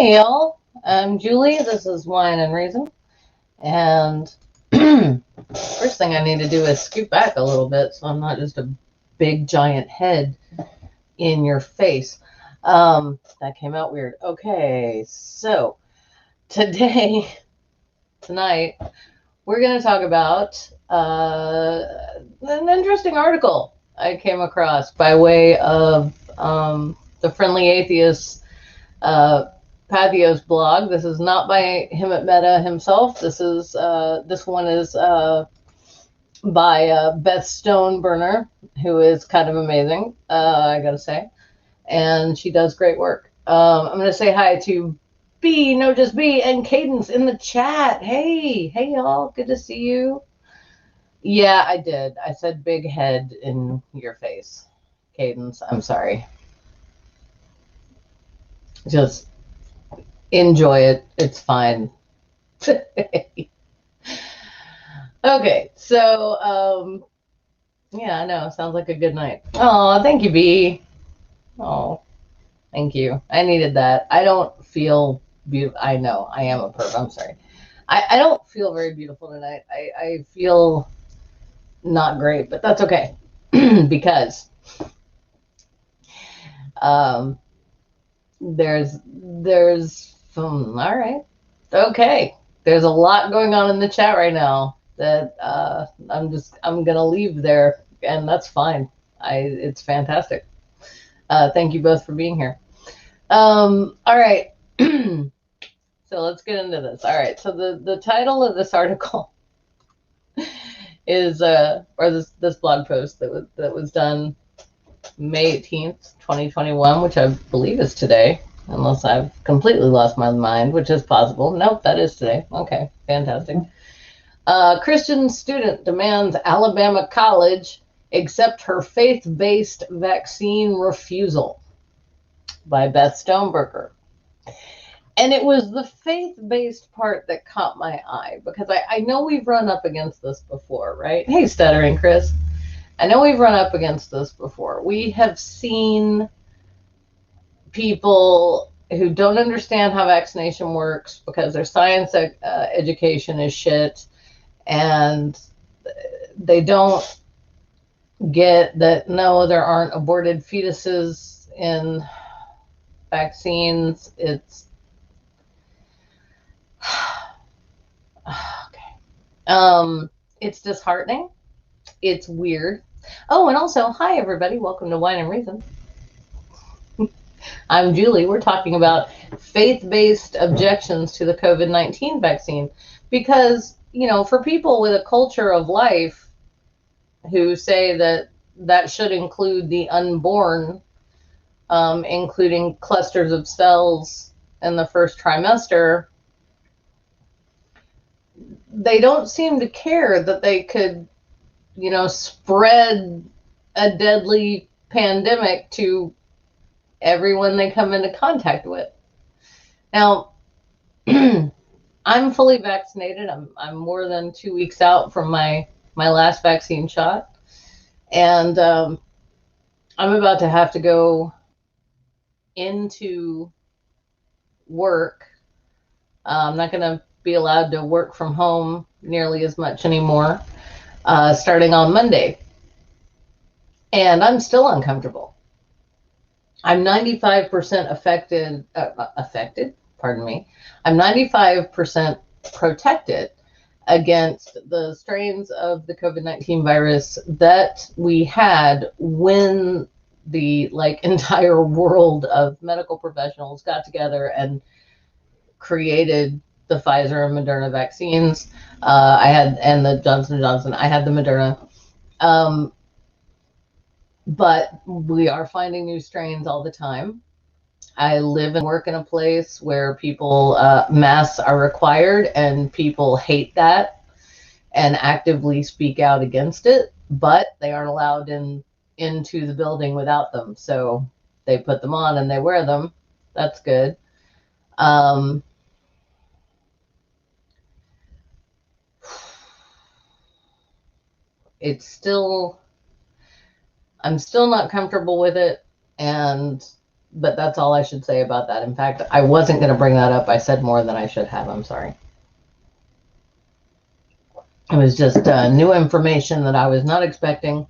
Hey y'all, I'm Julie. This is Wine and Reason. And first thing I need to do is scoot back a little bit so I'm not just a big giant head in your face. That came out weird. Okay, so tonight, we're going to talk about an interesting article I came across by way of the Friendly Atheist Pathos blog. This is not by him at Meta himself. This one is by Beth Stoneburner, who is kind of amazing, I gotta say, and she does great work. I'm gonna say hi to B, no just B, and Cadence in the chat. Hey y'all, good to see you. Yeah, I did. I said big head in your face, Cadence. I'm sorry. Just enjoy it. It's fine. Okay, so yeah, I know. Sounds like a good night. Oh, thank you, B. Oh, thank you. I needed that. I don't feel beautiful. I know I am a perv. I'm sorry. I don't feel very beautiful tonight. I feel not great, but that's okay because um, there's all right. Okay, there's a lot going on in the chat right now that I'm gonna leave there, and that's fine. It's fantastic. Thank you both for being here. All right. So let's get into this. All right. So the title of this article is or this blog post that was done May 18th, 2021, which I believe is today, unless I've completely lost my mind, which is possible. Nope, that is today. Okay, fantastic. Christian student demands Alabama college accept her faith-based vaccine refusal, by Beth Stoneburner. And it was the faith-based part that caught my eye, because I know we've run up against this before, right? Hey, Stuttering Chris. I know we've run up against this before. We have seen people who don't understand how vaccination works because their science education is shit, and they don't get that, no, there aren't aborted fetuses in vaccines. It's okay. It's disheartening. It's weird. Oh, and also, hi everybody. Welcome to Wine and Reason. I'm Julie. We're talking about faith-based objections to the COVID-19 vaccine because, for people with a culture of life who say that should include the unborn, including clusters of cells in the first trimester, they don't seem to care that they could, spread a deadly pandemic to everyone they come into contact with. Now, I'm fully vaccinated. I'm more than 2 weeks out from my last vaccine shot, and I'm about to have to go into work. I'm not going to be allowed to work from home nearly as much anymore, starting on Monday, and I'm still uncomfortable. I'm 95% affected. Pardon me. I'm 95% protected against the strains of the COVID-19 virus that we had when the entire world of medical professionals got together and created the Pfizer and Moderna vaccines. And the Johnson & Johnson. I had the Moderna. But we are finding new strains all the time. I live and work in a place where people, masks are required, and people hate that and actively speak out against it, but they aren't allowed into the building without them. So they put them on and they wear them. That's good. It's still, I'm still not comfortable with it. And But that's all I should say about that. In fact, I wasn't going to bring that up. I said more than I should have. I'm sorry. It was just new information that I was not expecting.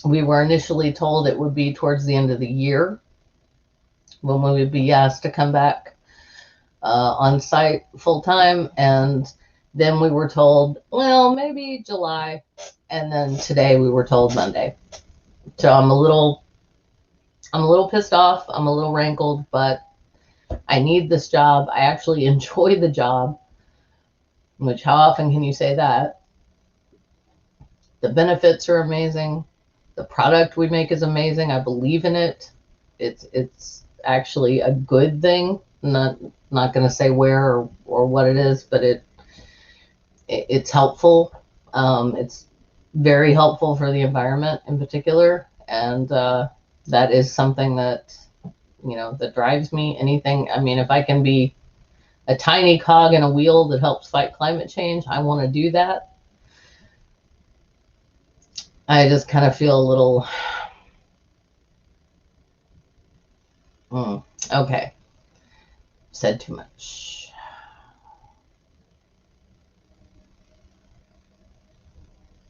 We were initially told it would be towards the end of the year when we would be asked to come back on site full time. And then we were told, well, maybe July. And then today we were told Monday. So I'm a little pissed off. I'm a little rankled, but I need this job. I actually enjoy the job, which how often can you say that? The benefits are amazing. The product we make is amazing. I believe in it. It's actually a good thing. Not going to say where or what it is, but it's helpful. It's very helpful for the environment in particular, and that is something that that drives me. Anything. I mean, if I can be a tiny cog in a wheel that helps fight climate change, I want to do that. I just kind of feel a little, okay, said too much.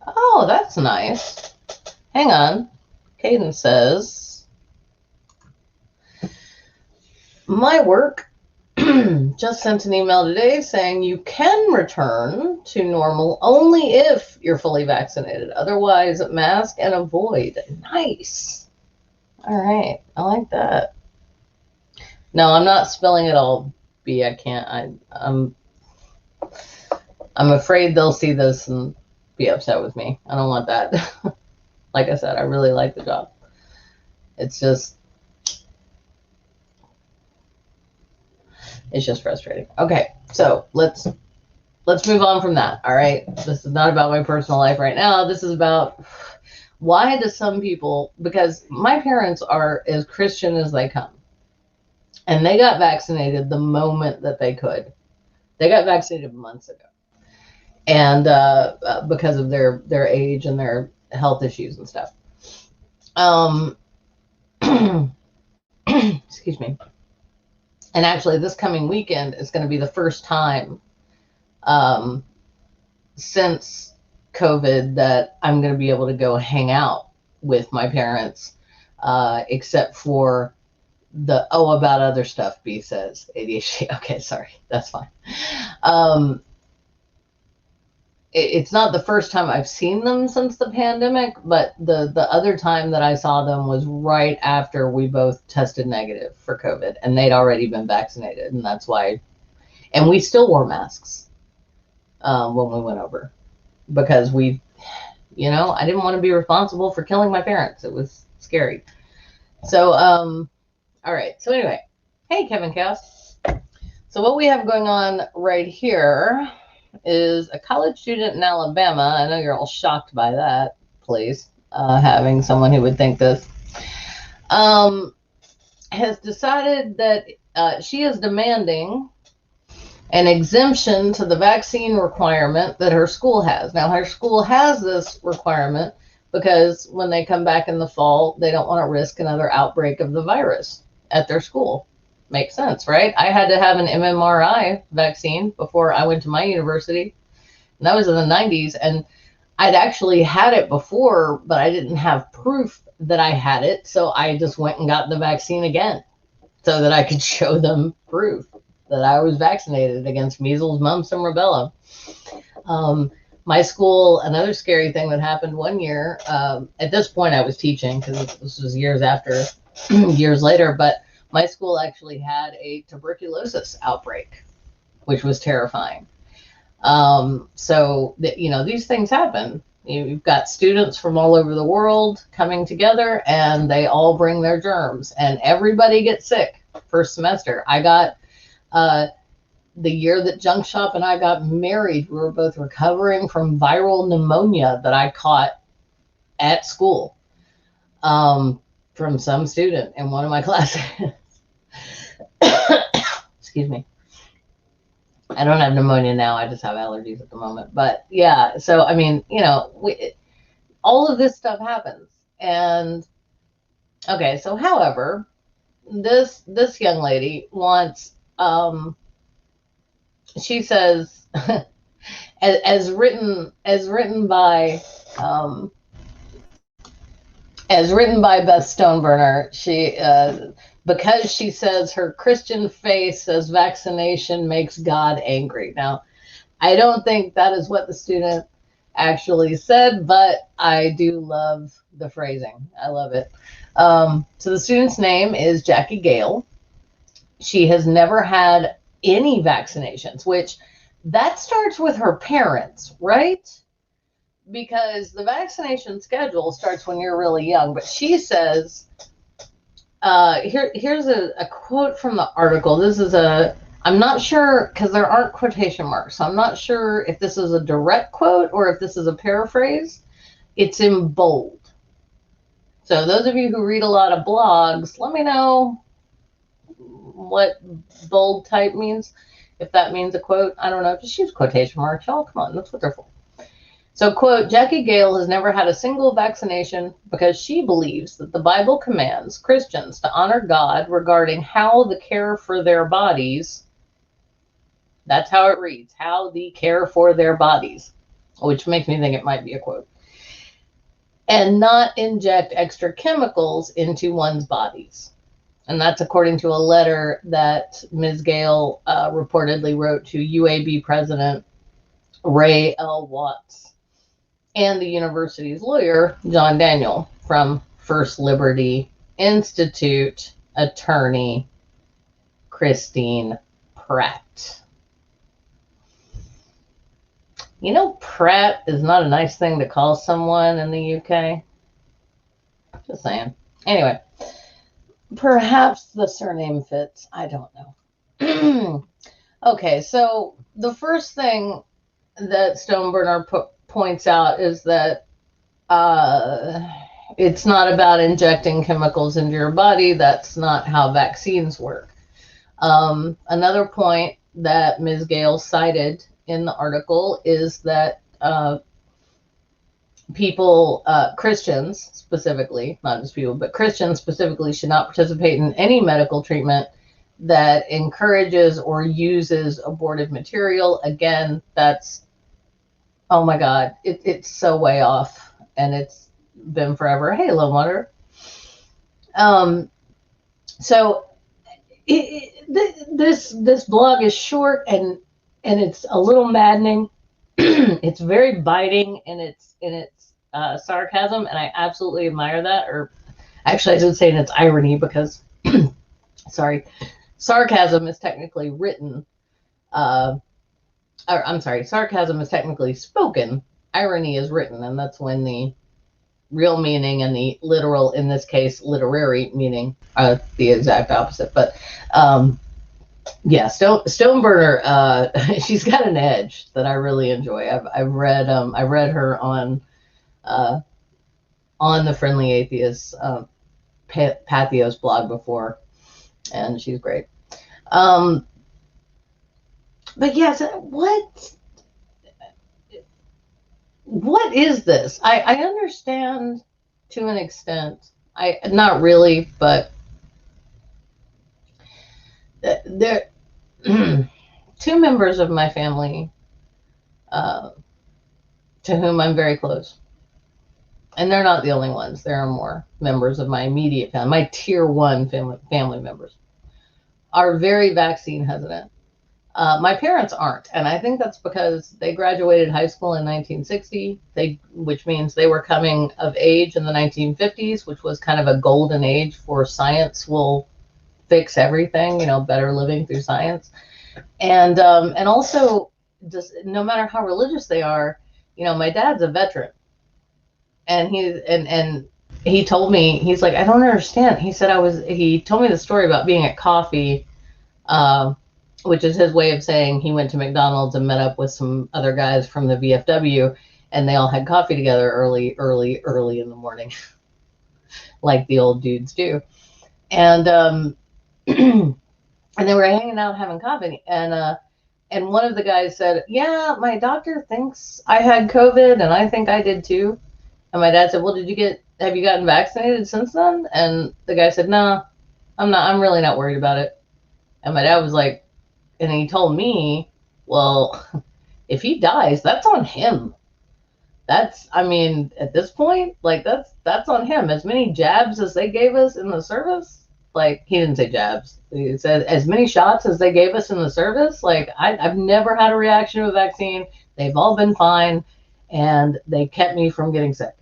Oh, that's nice. Hang on. Caden says, my work just sent an email today saying you can return to normal only if you're fully vaccinated. Otherwise, mask and avoid. Nice. All right. I like that. No, I'm not spilling it all, B. I can't. I'm afraid they'll see this and be upset with me. I don't want that. Like I said, I really like the job. It's just frustrating. Okay, so let's move on from that. All right, this is not about my personal life right now. This is about why do some people, because my parents are as Christian as they come, and they got vaccinated the moment that they could. They got vaccinated months ago, and because of their age and their health issues and stuff. Excuse me. And actually, this coming weekend is going to be the first time since COVID that I'm going to be able to go hang out with my parents, except for the about other stuff, B says. ADHD. Okay, sorry. That's fine. It's not the first time I've seen them since the pandemic, but the other time that I saw them was right after we both tested negative for COVID, and they'd already been vaccinated, and that's why. And we still wore masks when we went over, because I didn't want to be responsible for killing my parents. It was scary. So, all right. So anyway, hey, Kevin Cass. So what we have going on right here is a college student in Alabama. I know you're all shocked by that, please, having someone who would think this, has decided that she is demanding an exemption to the vaccine requirement that her school has. Now, her school has this requirement because when they come back in the fall, they don't want to risk another outbreak of the virus at their school. Makes sense, right? I had to have an MMRI vaccine before I went to my university, and that was in the 90s. And I'd actually had it before, but I didn't have proof that I had it. So I just went and got the vaccine again so that I could show them proof that I was vaccinated against measles, mumps, and rubella. My school, another scary thing that happened one year, at this point I was teaching because this was years later, but my school actually had a tuberculosis outbreak, which was terrifying. So these things happen. You've got students from all over the world coming together, and they all bring their germs, and everybody gets sick first semester. I got, the year that Junk Shop and I got married, we were both recovering from viral pneumonia that I caught at school, from some student in one of my classes. Excuse me. I don't have pneumonia now. I just have allergies at the moment. But yeah, so I mean, all of this stuff happens. And okay, so however, this young lady wants, she says, um, as written by Beth Stoneburner, because she says her Christian faith says vaccination makes God angry. Now, I don't think that is what the student actually said, but I do love the phrasing. I love it. So the student's name is Jackie Gale. She has never had any vaccinations, which that starts with her parents, right? Because the vaccination schedule starts when you're really young. But she says, here's a quote from the article. I'm not sure, because there aren't quotation marks, so I'm not sure if this is a direct quote or if this is a paraphrase. It's in bold. So those of you who read a lot of blogs, let me know what bold type means. If that means a quote, I don't know. Just use quotation marks, y'all. Come on, that's what they're for. So, quote, Jackie Gale has never had a single vaccination because she believes that the Bible commands Christians to honor God regarding how the care for their bodies, that's how it reads, how the care for their bodies, which makes me think it might be a quote, and not inject extra chemicals into one's bodies. And that's according to a letter that Ms. Gale reportedly wrote to UAB President Ray L. Watts and the university's lawyer, John Daniel, from First Liberty Institute attorney Christine Pratt. You know, Pratt is not a nice thing to call someone in the UK. Just saying. Anyway, perhaps the surname fits. I don't know. Okay, so the first thing that Stoneburner points out is that it's not about injecting chemicals into your body. That's not how vaccines work. Another point that Ms. Gale cited in the article is that Christians specifically, not just people, but Christians specifically should not participate in any medical treatment that encourages or uses abortive material. Again, that's, oh my God, it's so way off, and it's been forever. Hey, Low Monitor. So this blog is short and it's a little maddening. It's very biting in its sarcasm, and I absolutely admire that. Or actually, I should say in its irony, because sorry, sarcasm is technically written. Sarcasm is technically spoken. Irony is written, and that's when the real meaning and the literal, in this case, literary meaning are the exact opposite. But yeah, Stoneburner, she's got an edge that I really enjoy. I read her on the Friendly Atheist Patheos blog before, and she's great. But yes, what is this? I understand to an extent. Not really, but there two members of my family to whom I'm very close, and they're not the only ones. There are more members of my immediate family, my tier 1 family members, are very vaccine hesitant. My parents aren't, and I think that's because they graduated high school in 1960, which means they were coming of age in the 1950s, which was kind of a golden age for science will fix everything, better living through science. And also, just no matter how religious they are, my dad's a veteran, and he told me, he's like, I don't understand. He said he told me the story about being at coffee, which is his way of saying he went to McDonald's and met up with some other guys from the VFW, and they all had coffee together early in the morning, like the old dudes do. And and they were hanging out having coffee, and one of the guys said, yeah, my doctor thinks I had COVID, and I think I did too. And my dad said, well, have you gotten vaccinated since then? And the guy said, no. I'm really not worried about it. And my dad was like, and he told me, well, if he dies, that's on him. That's, I mean, at this point, like that's on him. As many jabs as they gave us in the service, like he didn't say jabs. He said as many shots as they gave us in the service. Like I've never had a reaction to a vaccine. They've all been fine, and they kept me from getting sick.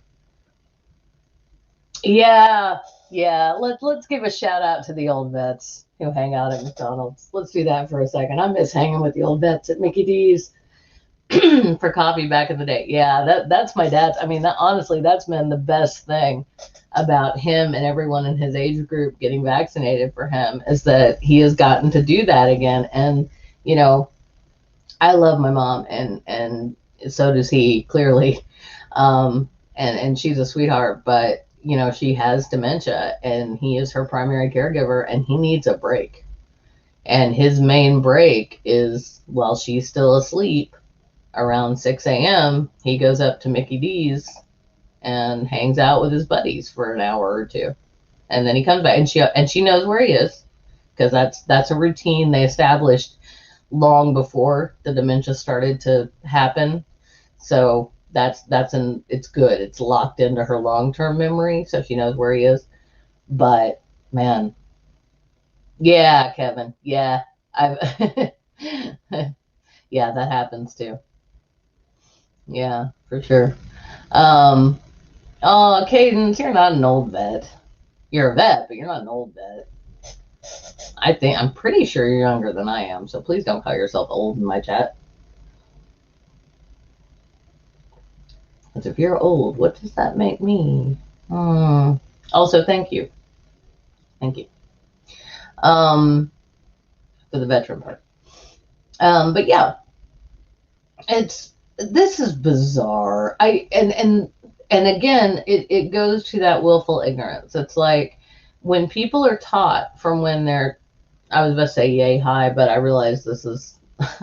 Yeah, yeah. Let's give a shout out to the old vets who hang out at McDonald's. Let's do that for a second. I miss hanging with the old vets at Mickey D's for coffee back in the day. Yeah, that's my dad's. I mean, that, honestly, that's been the best thing about him and everyone in his age group getting vaccinated for him is that he has gotten to do that again. And you know, I love my mom, and so does he clearly. And she's a sweetheart, but you know, she has dementia, and he is her primary caregiver, and he needs a break. And his main break is while she's still asleep around 6 a.m., he goes up to Mickey D's and hangs out with his buddies for an hour or two. And then he comes back, and she knows where he is because that's a routine they established long before the dementia started to happen. So it's good. It's locked into her long-term memory, so she knows where he is. But man, yeah, Kevin, yeah, I've yeah, that happens too. Yeah, for sure. Um, oh, Cadence, you're not an old vet. You're a vet, but you're not an old vet. I'm pretty sure you're younger than I am, so please don't call yourself old in my chat. Because if you're old, what does that make me? Hmm. Also, thank you. Thank you. Um, for the veteran part. But yeah, this is bizarre. And again, it goes to that willful ignorance. It's like when people are taught from when they're, I was about to say yay high, but I realize this is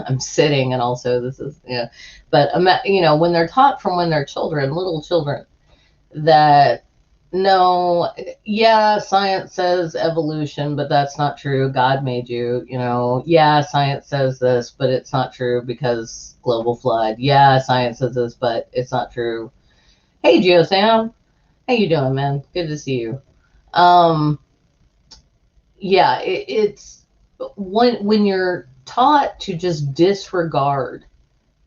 I'm sitting, and also this is yeah. But you know, when they're taught from when they're children, little children, that no, yeah, science says evolution, but that's not true. God made you, you know. Yeah, science says this, but it's not true because global flood. Yeah, science says this, but it's not true. Hey, Geo Sam, how you doing, man? Good to see you. Um, yeah, it's when you're taught to just disregard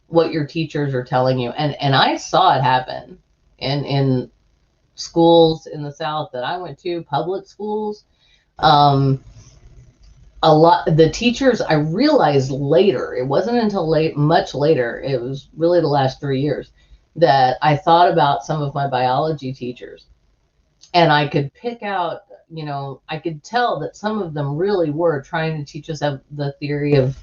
what your teachers are telling you, and I saw it happen in schools in the South that I went to, public schools. Um, a lot the teachers, I realized later, it wasn't until much later, it was really the last 3 years, that I thought about some of my biology teachers, and I could pick out, you know, I could tell that some of them really were trying to teach us the theory of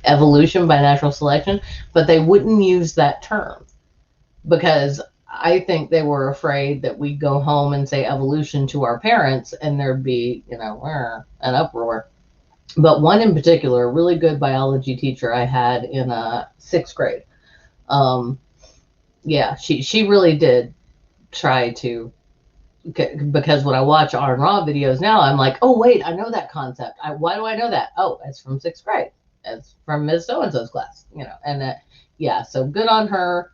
evolution by natural selection, but they wouldn't use that term because I think they were afraid that we'd go home and say evolution to our parents and there'd be, you know, an uproar. But one in particular, a really good biology teacher I had in sixth grade. Um, yeah, she really did try to, because when I watch Arn Ra videos now, I'm like, oh wait, I know that concept. Why do I know that? Oh, it's from sixth grade. It's from Ms. So and So's class, you know. And yeah, so good on her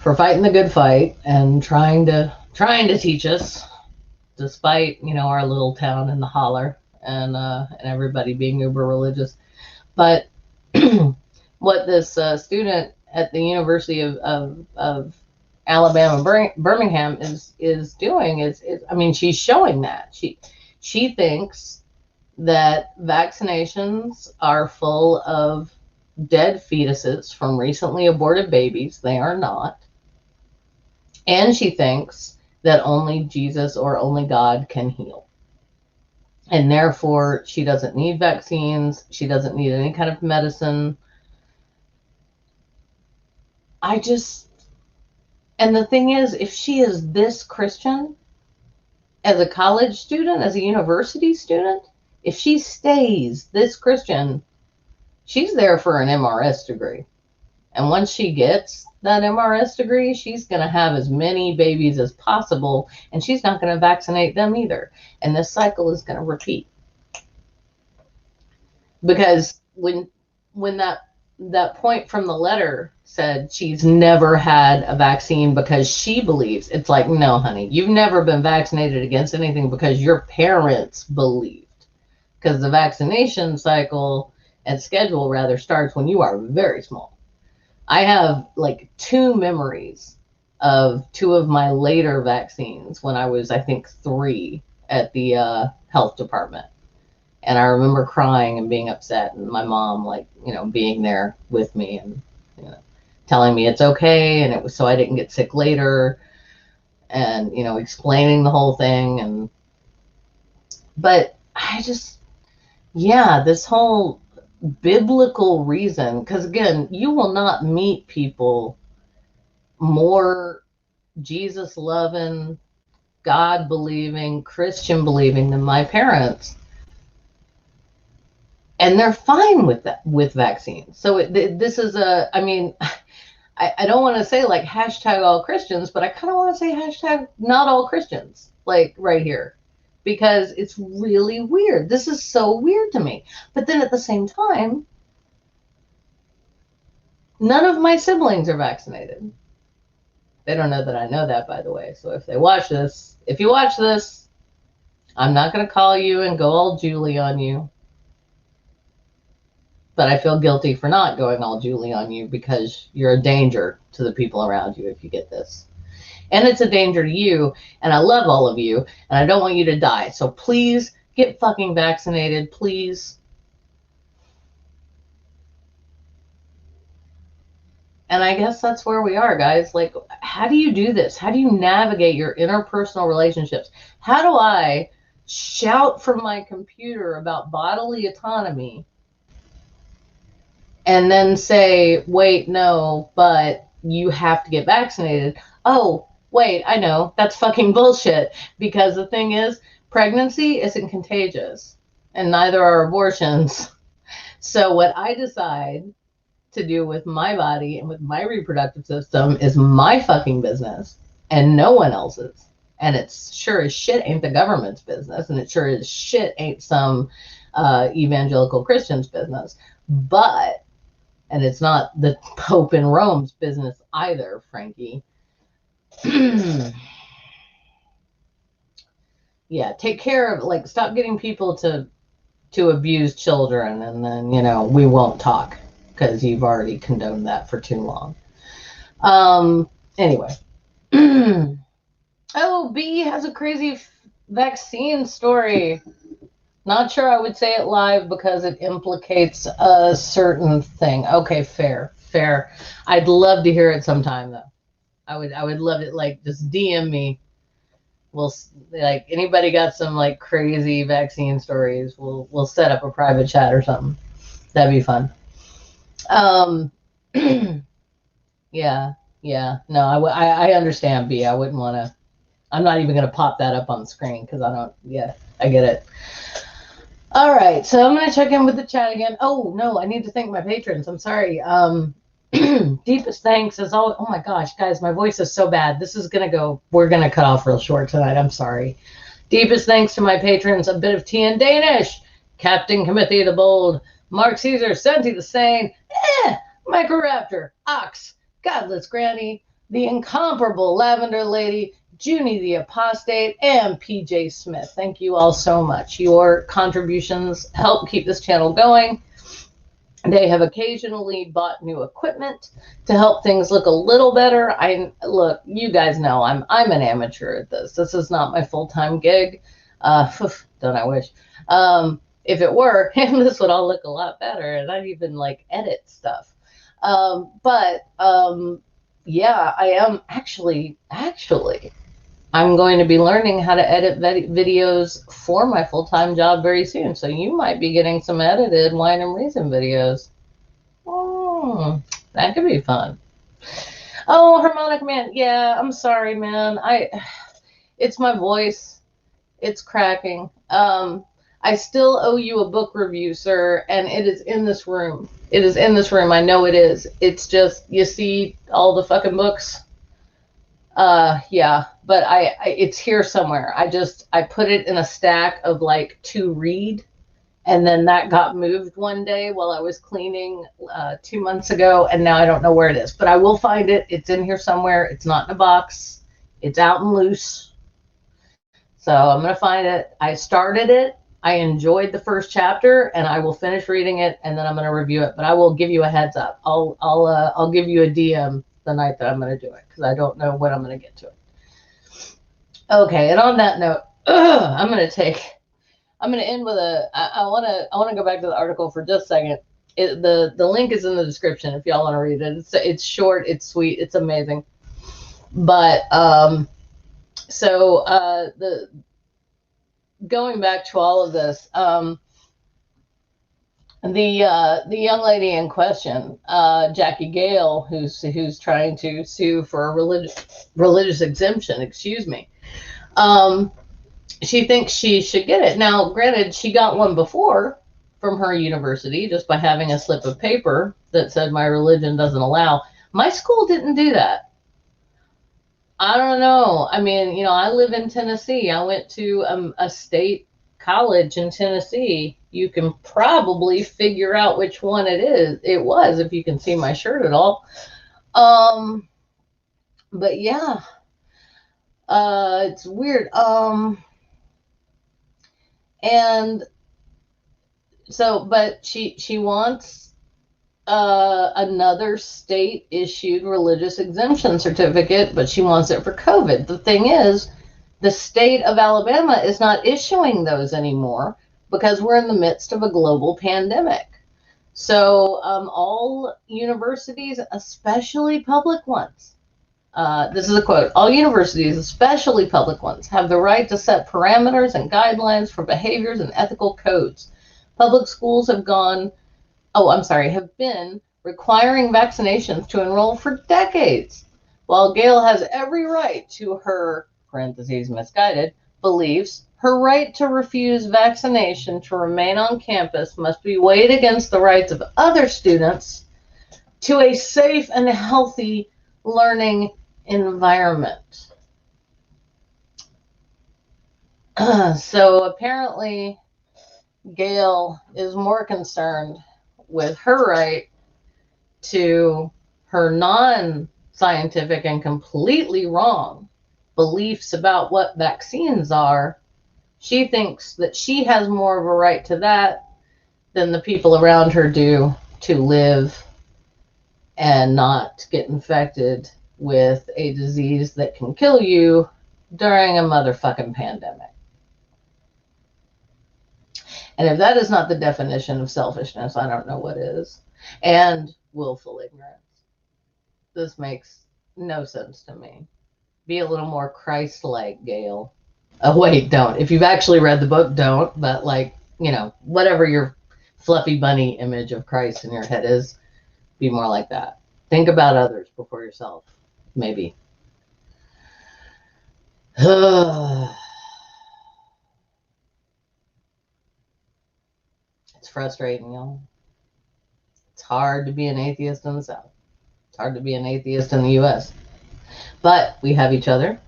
for fighting the good fight and trying to teach us, despite, you know, our little town in the holler, and everybody being uber religious. But what this student at the University of Alabama Birmingham is doing is, I mean, she's showing that she thinks that vaccinations are full of dead fetuses from recently aborted babies. They are not. And she thinks that only Jesus or only God can heal. And therefore, she doesn't need vaccines. She doesn't need any kind of medicine. I just, and the thing is, if she is this Christian as a college student, as a university student, if she stays this Christian, she's there for an MRS degree. And once she gets that MRS degree, she's going to have as many babies as possible, and she's not going to vaccinate them either. And this cycle is going to repeat. because when that point from the letter said she's never had a vaccine because she believes, it's like, no, honey, you've never been vaccinated against anything because your parents believed, because the vaccination cycle and schedule rather starts when you are very small. I have like two memories of two of my later vaccines when I was, I think, 3 at the health department. And I remember crying and being upset, and my mom, like, being there with me and, telling me it's okay. And it was so I didn't get sick later, and, explaining the whole thing. But I just, yeah, this whole biblical reason, because again, you will not meet people more Jesus loving, God believing, Christian believing than my parents. And they're fine with that, with vaccines. So this is I mean, I don't want to say like hashtag all Christians, but I kind of want to say hashtag not all Christians, like right here, because it's really weird. This is so weird to me. But then at the same time, none of my siblings are vaccinated. They don't know that I know that, by the way. So if you watch this, I'm not going to call you and go all Julie on you. But I feel guilty for not going all Julie on you, because you're a danger to the people around you if you get this. And it's a danger to you, and I love all of you, and I don't want you to die. So please get fucking vaccinated, please. And I guess that's where we are, guys. Like, how do you do this? How do you navigate your interpersonal relationships? How do I shout from my computer about bodily autonomy and then say, wait, no, but you have to get vaccinated? Oh, wait, I know, that's fucking bullshit. Because the thing is, pregnancy isn't contagious, and neither are abortions. So what I decide to do with my body and with my reproductive system is my fucking business and no one else's. And it's sure as shit ain't the government's business, and it sure as shit ain't some evangelical Christian's business. But, and it's not the Pope in Rome's business either, Frankie. Yeah, take care of, like, stop getting people to abuse children, and then, we won't talk, because you've already condoned that for too long. Anyway. Oh, B has a crazy vaccine story. Not sure I would say it live because it implicates a certain thing. Okay, fair. I'd love to hear it sometime, though. I would love it. Like, just DM me. We'll, like, anybody got some like crazy vaccine stories? We'll set up a private chat or something. That'd be fun. Yeah. No, I understand, B. I wouldn't want to. I'm not even going to pop that up on the screen because I don't. Yeah, I get it. All right, so I'm going to check in with the chat again. Oh no, I need to thank my patrons. I'm sorry. Deepest thanks as always. Oh my gosh, guys, my voice is so bad. This is going to go. We're going to cut off real short tonight. I'm sorry. Deepest thanks to my patrons. A bit of tea in Danish. Captain Committee the Bold. Mark Caesar. Senti the Sane. Microraptor. Ox. Godless Granny. The Incomparable Lavender Lady. Junie the Apostate, and PJ Smith. Thank you all so much. Your contributions help keep this channel going. They have occasionally bought new equipment to help things look a little better. Look, you guys know I'm an amateur at this. This is not my full-time gig. Don't I wish? If it were, this would all look a lot better, and I'd even like edit stuff. Yeah, I am actually. I'm going to be learning how to edit videos for my full-time job very soon. So you might be getting some edited Wine and Reason videos. That could be fun. Oh, Harmonic Man. Yeah, I'm sorry, man. It's my voice. It's cracking. I still owe you a book review, sir, and it is in this room. It is in this room. I know it is. It's just, you see all the fucking books? Yeah, but it's here somewhere. I put it in a stack of like to read, And then that got moved one day while I was cleaning 2 months ago, and now I don't know where it is. But I will find it. It's in here somewhere. It's not in a box. It's out and loose. So I'm going to find it. I started it. I enjoyed the first chapter, and I will finish reading it, and then I'm going to review it. But I will give you a heads up. I'll give you a DM the night that I'm going to do it, because I don't know when I'm going to get to it. Okay, and on that note, I'm going to end with I want to go back to the article for just a second. The link is in the description if y'all want to read it. It's short, it's sweet, it's amazing. But the going back to all of this, the young lady in question, Jackie Gale, who's trying to sue for a religious exemption, excuse me. She thinks she should get it. Now, granted, she got one before from her university just by having a slip of paper that said my religion doesn't allow. My school didn't do that. I don't know. I mean, I live in Tennessee. I went to a state college in Tennessee. You can probably figure out which one it was if you can see my shirt at all. But yeah, it's weird. And so, but she wants another state issued religious exemption certificate, but she wants it for COVID. The thing is, the state of Alabama is not issuing those anymore because we're in the midst of a global pandemic. So all universities, especially public ones, this is a quote, all universities, especially public ones, have the right to set parameters and guidelines for behaviors and ethical codes. Public schools have been requiring vaccinations to enroll for decades. While Gale has every right to her, parentheses misguided, beliefs, her right to refuse vaccination to remain on campus must be weighed against the rights of other students to a safe and healthy learning environment. So apparently Gale is more concerned with her right to her non-scientific and completely wrong beliefs about what vaccines are. She thinks that she has more of a right to that than the people around her do to live and not get infected with a disease that can kill you during a motherfucking pandemic. And if that is not the definition of selfishness, I don't know what is. And willful ignorance. This makes no sense to me. Be a little more Christ-like, Gale. Oh, wait, don't. If you've actually read the book, don't. But, whatever your fluffy bunny image of Christ in your head is, be more like that. Think about others before yourself. Maybe. It's frustrating, y'all. It's hard to be an atheist in the South. It's hard to be an atheist in the U.S. But we have each other.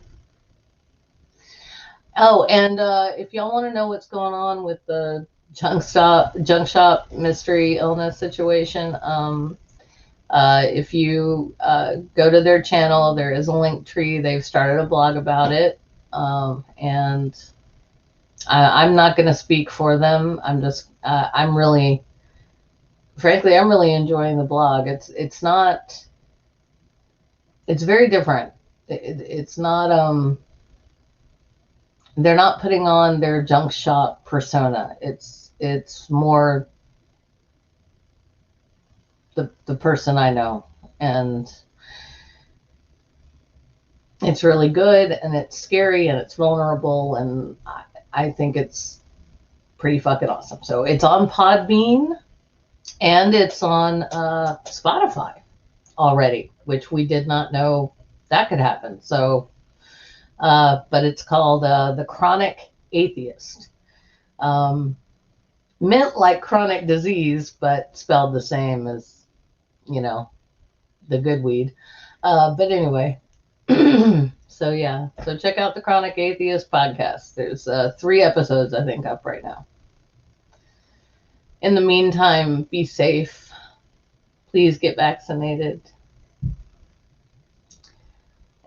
Oh, and if y'all want to know what's going on with the junk shop mystery illness situation, if you go to their channel, there is a link tree. They've started a blog about it, and I'm not going to speak for them. I'm really enjoying the blog. It's very different. It's not they're not putting on their junk shop persona. It's more the person I know, and it's really good, and it's scary, and it's vulnerable, and I think it's pretty fucking awesome. So it's on Podbean, and it's on Spotify already, which we did not know that could happen. So, but it's called The Chronic Atheist. Meant like chronic disease, but spelled the same as, the good weed. But anyway, so yeah, so check out the Chronic Atheist podcast. There's 3 episodes, I think, up right now. In the meantime, be safe. Please get vaccinated.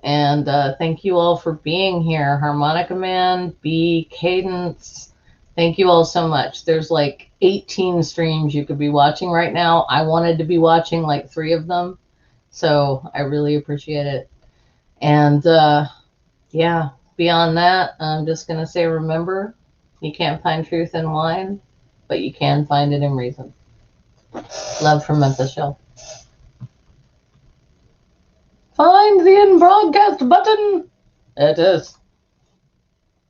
And thank you all for being here. Harmonica Man, B, Cadence. Thank you all so much. There's like 18 streams you could be watching right now. I wanted to be watching like 3 of them. So I really appreciate it. And yeah, beyond that, I'm just going to say, remember, you can't find truth in wine, but you can find it in reason. Love from Memphis Shell. Find the end broadcast button. It is.